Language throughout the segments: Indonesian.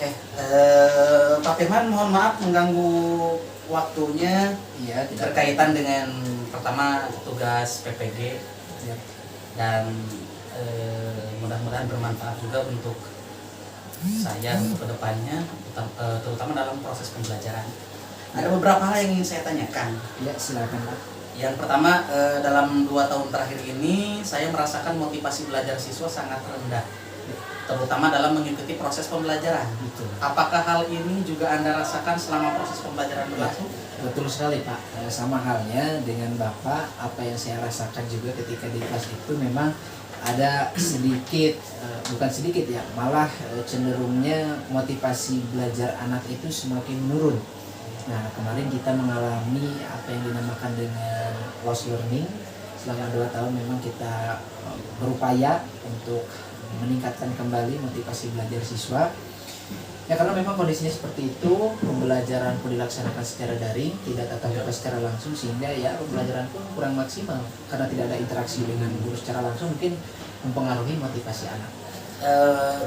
Oke, Pak Firman, mohon maaf mengganggu waktunya. Iya, tidak Berkaitan dengan pertama tugas PPG ya. dan mudah-mudahan bermanfaat juga untuk saya untuk kedepannya, terutama dalam proses pembelajaran. Ada beberapa hal yang ingin saya tanyakan. Ya, silakan Pak. Yang pertama, dalam 2 tahun terakhir ini saya merasakan motivasi belajar siswa sangat rendah, terutama dalam mengikuti proses pembelajaran. Betul. Apakah hal ini juga Anda rasakan selama proses pembelajaran berlangsung? Betul sekali Pak. Sama halnya dengan Bapak, apa yang saya rasakan juga ketika di kelas itu memang ada sedikit, bukan sedikit ya, malah cenderungnya motivasi belajar anak itu semakin menurun. Nah, kemarin kita mengalami apa yang dinamakan dengan lost learning. Selama 2 tahun memang kita berupaya untuk meningkatkan kembali motivasi belajar siswa. Ya, karena memang kondisinya seperti itu, pembelajaran pun dilaksanakan secara daring, tidak tatap muka secara langsung, sehingga ya pembelajaran pun kurang maksimal karena tidak ada interaksi dengan guru secara langsung, mungkin mempengaruhi motivasi anak.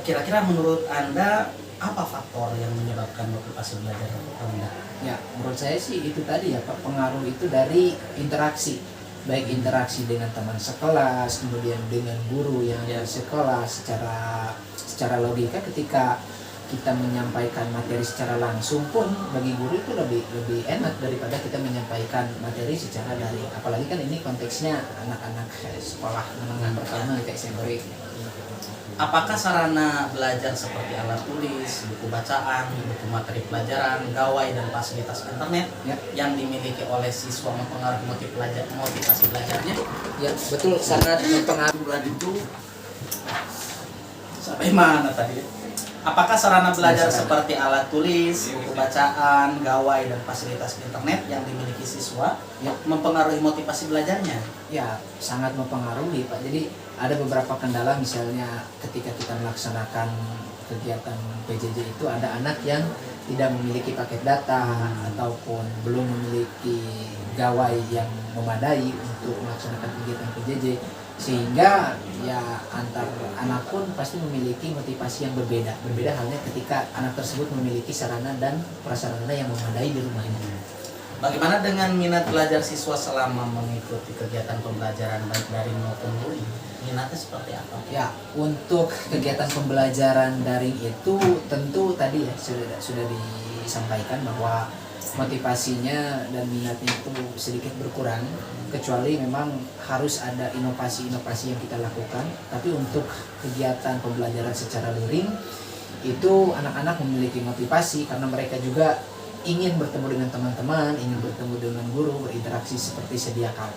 Kira-kira menurut Anda apa faktor yang menyebabkan motivasi belajar rendah? Ya, menurut saya sih itu tadi ya Pak, pengaruh itu dari interaksi, baik interaksi dengan teman sekelas, kemudian dengan guru yang ada di sekolah. Secara logika, ketika kita menyampaikan materi secara langsung pun bagi guru itu lebih enak daripada kita menyampaikan materi secara daring. Apalagi kan ini konteksnya anak-anak sekolah menengah pertama kayak SMP. Apakah sarana belajar seperti alat tulis, buku bacaan, buku materi pelajaran, gawai dan fasilitas internet yang dimiliki oleh siswa mempengaruhi motivasi belajarnya? Ya, betul, sangat mempengaruhi itu. Sampai mana tadi? Apakah sarana belajar seperti alat tulis, buku bacaan, gawai dan fasilitas internet yang dimiliki siswa mempengaruhi motivasi belajarnya? Ya, sangat mempengaruhi Pak. Jadi ada beberapa kendala, misalnya ketika kita melaksanakan kegiatan PJJ itu ada anak yang tidak memiliki paket data ataupun belum memiliki gawai yang memadai untuk melaksanakan kegiatan PJJ, sehingga ya antar anak pun pasti memiliki motivasi yang berbeda halnya ketika anak tersebut memiliki sarana dan prasarana yang memadai di rumahnya. Bagaimana dengan minat belajar siswa selama mengikuti kegiatan pembelajaran baik daring maupun luring? Minatnya seperti apa? Ya, untuk kegiatan pembelajaran daring itu tentu tadi ya sudah disampaikan bahwa motivasinya dan minatnya itu sedikit berkurang, kecuali memang harus ada inovasi-inovasi yang kita lakukan. Tapi untuk kegiatan pembelajaran secara luring itu anak-anak memiliki motivasi karena mereka juga ingin bertemu dengan teman-teman, ingin bertemu dengan guru, berinteraksi seperti sedia kala.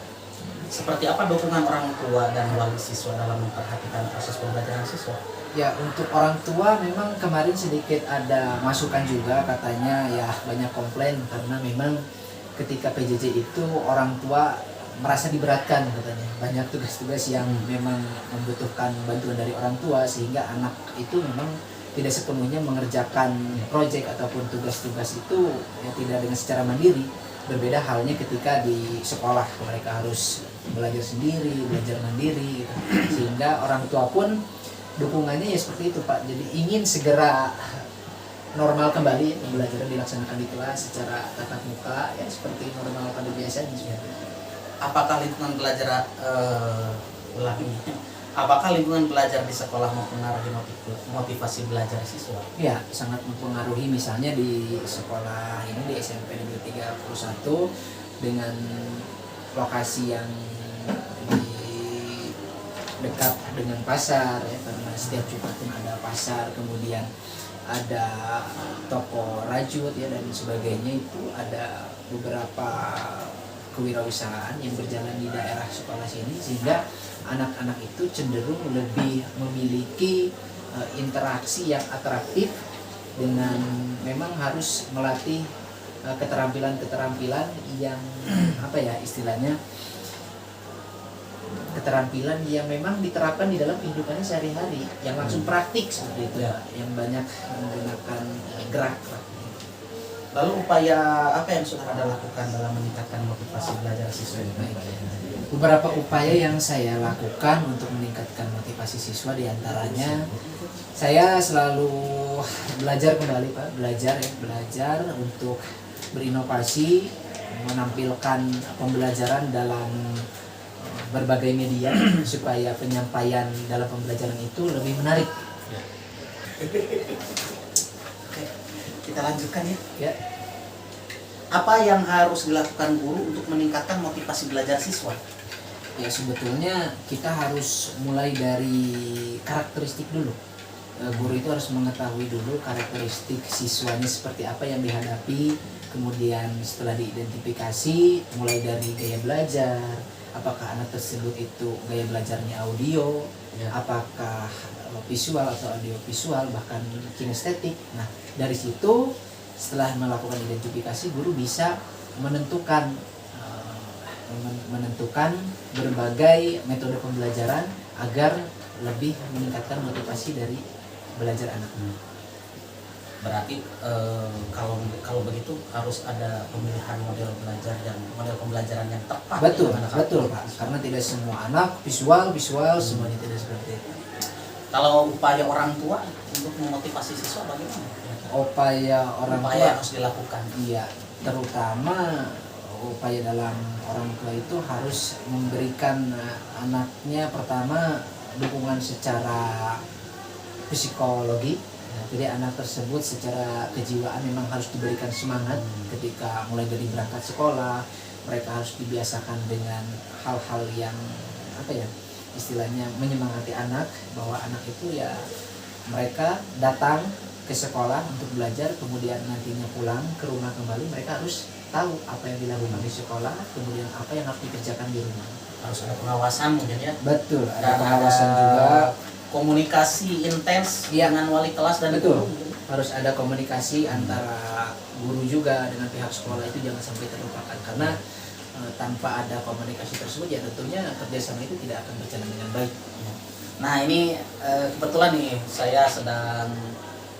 Seperti apa dukungan orang tua dan wali siswa dalam memperhatikan proses pembelajaran siswa? Ya, untuk orang tua memang kemarin sedikit ada masukan juga, katanya ya banyak komplain karena memang ketika PJJ itu orang tua merasa diberatkan katanya. Banyak tugas-tugas yang memang membutuhkan bantuan dari orang tua, sehingga anak itu memang tidak sepenuhnya mengerjakan proyek ataupun tugas-tugas itu ya tidak dengan secara mandiri. Berbeda halnya ketika di sekolah, mereka harus belajar sendiri, belajar mandiri gitu. Sehingga orang tua pun dukungannya ya seperti itu Pak. Jadi ingin segera normal kembali, pembelajaran dilaksanakan di kelas secara tatap muka ya seperti normal pada biasanya. Apakah lingkungan belajar Apakah lingkungan belajar di sekolah mempengaruhi motivasi belajar siswa? Ya, sangat mempengaruhi. Misalnya di sekolah ini, di SMP Negeri 31, dengan lokasi yang dekat dengan pasar ya, karena setiap Jumat pun ada pasar, kemudian ada toko rajut ya dan sebagainya. Itu ada beberapa kewirausahaan yang berjalan di daerah sekolah sini, sehingga anak-anak itu cenderung lebih memiliki interaksi yang atraktif dengan memang harus melatih keterampilan-keterampilan yang apa ya istilahnya, keterampilan yang memang diterapkan di dalam kehidupannya sehari-hari, yang langsung praktik seperti itu ya, yang banyak menggunakan gerak. Lalu upaya apa yang sudah Anda lakukan dalam meningkatkan motivasi belajar siswa? Beberapa upaya yang saya lakukan untuk meningkatkan motivasi siswa, diantaranya saya selalu belajar kembali Pak, belajar untuk berinovasi, menampilkan pembelajaran dalam berbagai media supaya penyampaian dalam pembelajaran itu lebih menarik. Oke, kita lanjutkan ya. Ya, Apa yang harus dilakukan guru untuk meningkatkan motivasi belajar siswa? ya sebetulnya kita harus mulai dari karakteristik dulu. Guru itu harus mengetahui dulu karakteristik siswanya seperti apa yang dihadapi, kemudian setelah diidentifikasi mulai dari gaya belajar, apakah anak tersebut itu gaya belajarnya audio, Ya. apakah visual atau audio visual, bahkan kinestetik. Nah, dari situ setelah melakukan identifikasi, guru bisa menentukan berbagai metode pembelajaran agar lebih meningkatkan motivasi dari belajar anak. Berarti kalau begitu harus ada pemilihan model belajar dan model pembelajaran yang tepat. Betul, ya, anak-anak. betul Pak. Karena tidak semua anak visual semuanya tidak seperti itu. Kalau upaya orang tua untuk memotivasi siswa bagaimana? Upaya orang Upaya tua, yang harus dilakukan. iya, terutama upaya dalam orang tua itu harus memberikan anaknya pertama dukungan secara psikologi. Jadi anak tersebut secara kejiwaan memang harus diberikan semangat ketika mulai dari berangkat sekolah. Mereka harus dibiasakan dengan hal-hal yang istilahnya menyemangati anak, bahwa anak itu ya mereka datang ke sekolah untuk belajar, kemudian nantinya pulang ke rumah kembali mereka harus tahu apa yang dilakukan di sekolah, kemudian apa yang harus dikerjakan di rumah. Harus ada pengawasan mungkin ya. Betul, ada Dan pengawasan ada juga. Komunikasi intens Iya. dengan wali kelas dan Betul. guru. Harus ada komunikasi antara guru juga dengan pihak sekolah, itu jangan sampai terlupakan, karena tanpa ada komunikasi tersebut ya tentunya kerjasama itu tidak akan berjalan dengan baik. Nah ini kebetulan nih saya sedang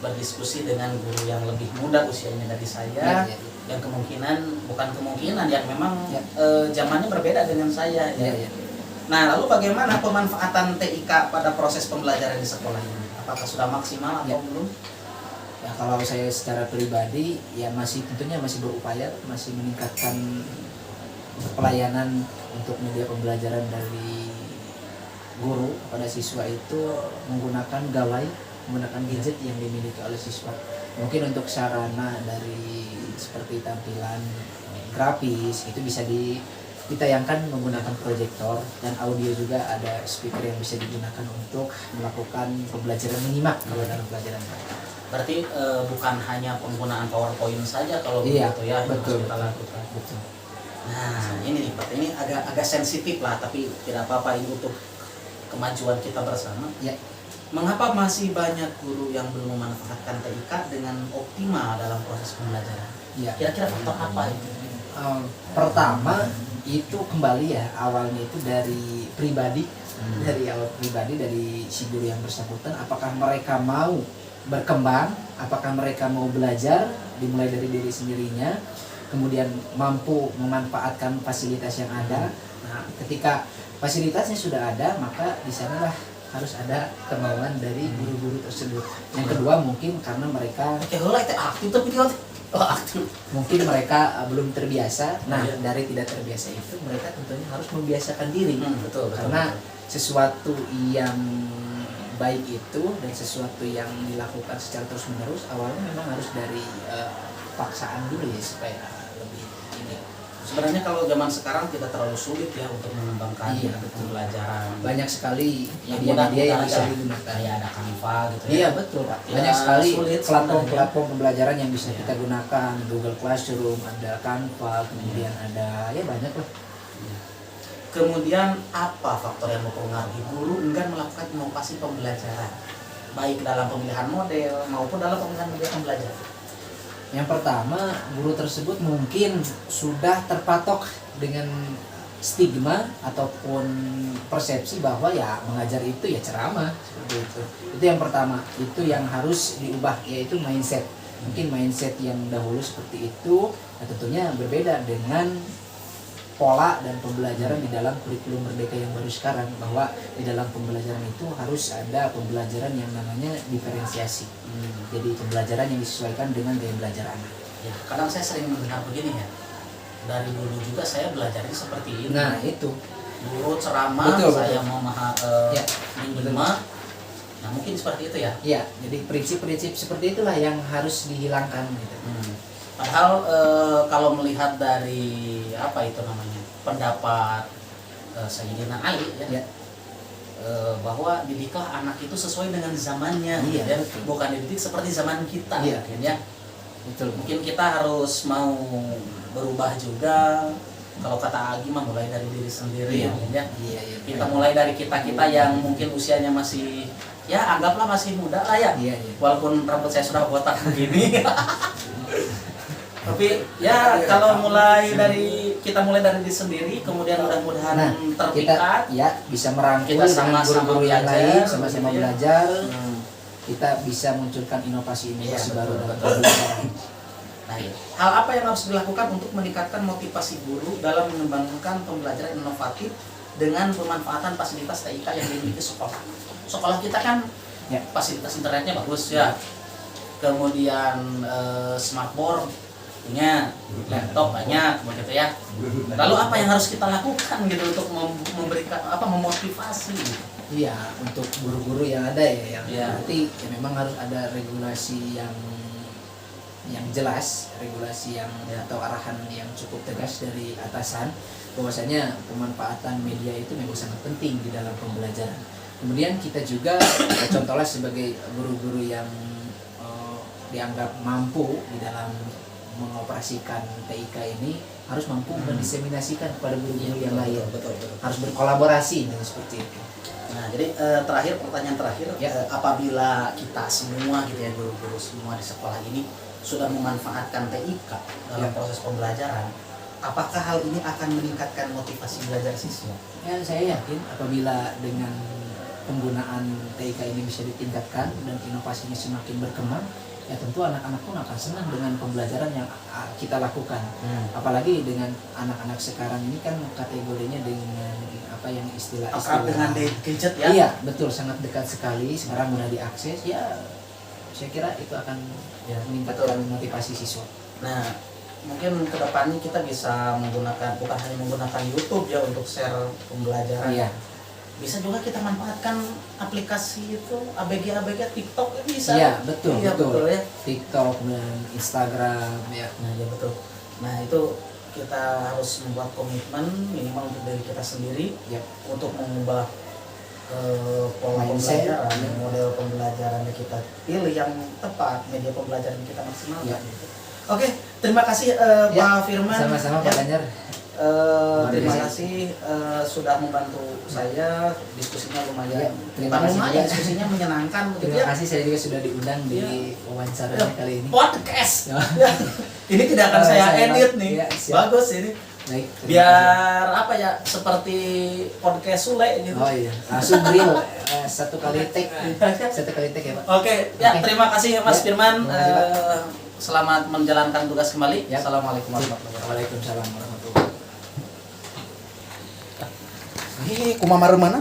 berdiskusi dengan guru yang lebih muda usianya dari saya, Ya. yang bukan kemungkinan yang memang Ya. zamannya berbeda dengan saya. Ya, Ya. ya. Nah lalu bagaimana pemanfaatan TIK pada proses pembelajaran di sekolah ini? Apakah sudah maksimal atau Ya. belum? Ya, kalau saya secara pribadi ya tentunya masih berupaya, masih meningkatkan pelayanan untuk media pembelajaran dari guru kepada siswa itu menggunakan gawai, menggunakan gadget yang dimiliki oleh siswa. Mungkin untuk sarana dari seperti tampilan grafis itu bisa ditayangkan menggunakan proyektor, dan audio juga ada speaker yang bisa digunakan untuk melakukan pembelajaran menyimak kalau dalam pelajaran. Berarti bukan hanya penggunaan PowerPoint saja kalau Iya, begitu ya yang betul. harus kita lakukan. Betul. Nah ini nih Pak, ini agak sensitif lah, tapi tidak apa-apa, ini untuk kemajuan kita bersama. Ya. Mengapa masih banyak guru yang belum memanfaatkan TIK dengan optimal dalam proses pembelajaran? Ya. Kira-kira faktor apa itu? Pertama itu kembali ya, awalnya itu dari pribadi, dari si guru yang bersangkutan, apakah mereka mau berkembang, apakah mereka mau belajar, dimulai dari diri sendirinya, kemudian mampu memanfaatkan fasilitas yang ada. Nah, ketika fasilitasnya sudah ada, maka di sanalah harus ada kemauan dari guru-guru tersebut. Yang kedua mungkin karena mereka aktif tapi dia aktif. mungkin mereka belum terbiasa. Nah, Iya. dari tidak terbiasa itu mereka tentunya harus membiasakan diri. Betul. Karena sesuatu yang baik itu dan sesuatu yang dilakukan secara terus menerus awalnya memang harus dari paksaan dulu ya, supaya lebih ini. Sebenarnya kalau zaman sekarang tidak terlalu sulit ya untuk mengembangkan Iya, betul. pembelajaran. Banyak sekali Yang media-media yang mudah bisa aja. digunakan. Kayak ada Canva gitu ya. Iya betul Pak. Ya, Banyak sekali sulit platform pembelajaran yang bisa Iya. kita gunakan. Google Classroom, ada Canva, kemudian ada ya banyak lah. Kemudian apa faktor yang mempengaruhi guru enggan melakukan inovasi pembelajaran, baik dalam pemilihan model maupun dalam pemilihan media pembelajaran? Yang pertama, guru tersebut mungkin sudah terpatok dengan stigma ataupun persepsi bahwa ya mengajar itu ya ceramah, seperti itu. Itu yang pertama, itu yang harus diubah, yaitu mindset. Mungkin mindset yang dahulu seperti itu, nah tentunya berbeda dengan pola dan pembelajaran di dalam kurikulum Merdeka yang baru sekarang, bahwa di dalam pembelajaran itu harus ada pembelajaran yang namanya diferensiasi. Jadi pembelajaran yang disesuaikan dengan gaya belajar anak. Ya, kadang saya sering mendengar begini ya. Dari dulu juga saya belajarnya seperti ini. Nah, itu. Dulu ceramah Betul, saya betul. mau Ya, lima. Nah, mungkin seperti itu ya. Iya, jadi prinsip-prinsip seperti itulah yang harus dihilangkan gitu. Padahal kalau melihat dari apa itu namanya pendapat Sayyidina Ali ya, bahwa didiklah anak itu sesuai dengan zamannya, Iya, ya. betul. Bukan dididik seperti zaman kita, Iya. mungkin ya. Betul. Mungkin kita harus mau berubah juga. Kalau kata Agi mah mulai dari diri sendiri, Iya. mungkin ya. Iya. Kita mulai dari kita yang mungkin usianya masih, ya anggaplah masih muda lah ya. Iya. Walaupun rambut saya sudah botak begini. Tapi ya kalau kita mulai dari diri sendiri, kemudian mudah-mudahan Nah, terpikat. kita ya bisa merangkul Kita dengan sama-sama guru-guru yang belajar, lain, sama-sama gitu ya. belajar. Kita bisa munculkan inovasi-inovasi Iya, baru betul, dalam betul. pembelajaran. Nah, ya. Hal apa yang harus dilakukan untuk meningkatkan motivasi guru dalam mengembangkan pembelajaran inovatif dengan pemanfaatan fasilitas TIK yang dimiliki sekolah? Sekolah kita kan Ya. fasilitas internetnya bagus ya. Kemudian smartboard punya, laptop banyak, begitu ya. Lalu apa yang harus kita lakukan gitu untuk memberikan memotivasi? Iya, untuk guru-guru yang ada ya, yang Iya. berarti ya memang harus ada regulasi yang jelas, regulasi yang atau arahan yang cukup tegas dari atasan, bahwasanya pemanfaatan media itu memang sangat penting di dalam pembelajaran. Kemudian kita juga contohnya sebagai guru-guru yang dianggap mampu di dalam mengoperasikan TIK ini harus mampu mendiseminasikan kepada guru-guru yang lain. Betul. Harus berkolaborasi dengan seperti itu. Nah, jadi pertanyaan terakhir, Ya. apabila kita semua gitu ya, guru-guru semua di sekolah ini sudah memanfaatkan TIK dalam Ya. proses pembelajaran, apakah hal ini akan meningkatkan motivasi belajar siswa? Ya, saya yakin apabila dengan penggunaan TIK ini bisa ditingkatkan dan inovasinya semakin berkembang, ya tentu anak-anak pun akan senang dengan pembelajaran yang kita lakukan. Apalagi dengan anak-anak sekarang ini kan kategorinya dengan apa yang Akrab dengan gadget ya? Iya, betul, sangat dekat sekali. Sekarang mudah diakses. Ya, saya kira itu akan Ya, meningkatkan motivasi siswa. Nah, mungkin kedepannya kita bisa bukan hanya menggunakan YouTube ya untuk share pembelajaran. Iya. Bisa juga kita manfaatkan aplikasi itu ABG TikTok bisa. Iya, betul, Iya, betul. ya. TikTok dan Instagram ya. Nah, ya betul. Nah, itu kita harus membuat komitmen minimal untuk diri kita sendiri Yap. untuk mengubah pola Mindset. pembelajaran, model pembelajaran yang kita pilih yang tepat, media pembelajaran yang kita maksimalkan. Ya. Oke, terima kasih Pak Firman. Sama-sama Pak Ya. Ganjar. Terima biasa. kasih sudah membantu saya, diskusinya Ya, lumayan. terima Bukan kasih lumayan, juga. diskusinya menyenangkan begitu Terima ya. kasih, saya juga sudah diundang di Ya. wawancaranya kali ini. Podcast. Ya. Ya. Ini tidak akan saya Saya edit nih. ya, siap. Bagus ini. Baik. terima kasih. Biar apa ya, seperti podcast Sule gitu. Oh iya, langsung real. Satu kali take ya Pak. Oke, ya Oke. terima kasih Mas Ya, Firman. terima kasih, Pak. Selamat menjalankan tugas kembali. Ya. Assalamualaikum warahmatullahi wabarakatuh. Waalaikumsalam warahmatullahi wabarakatuh. Kumamar mana?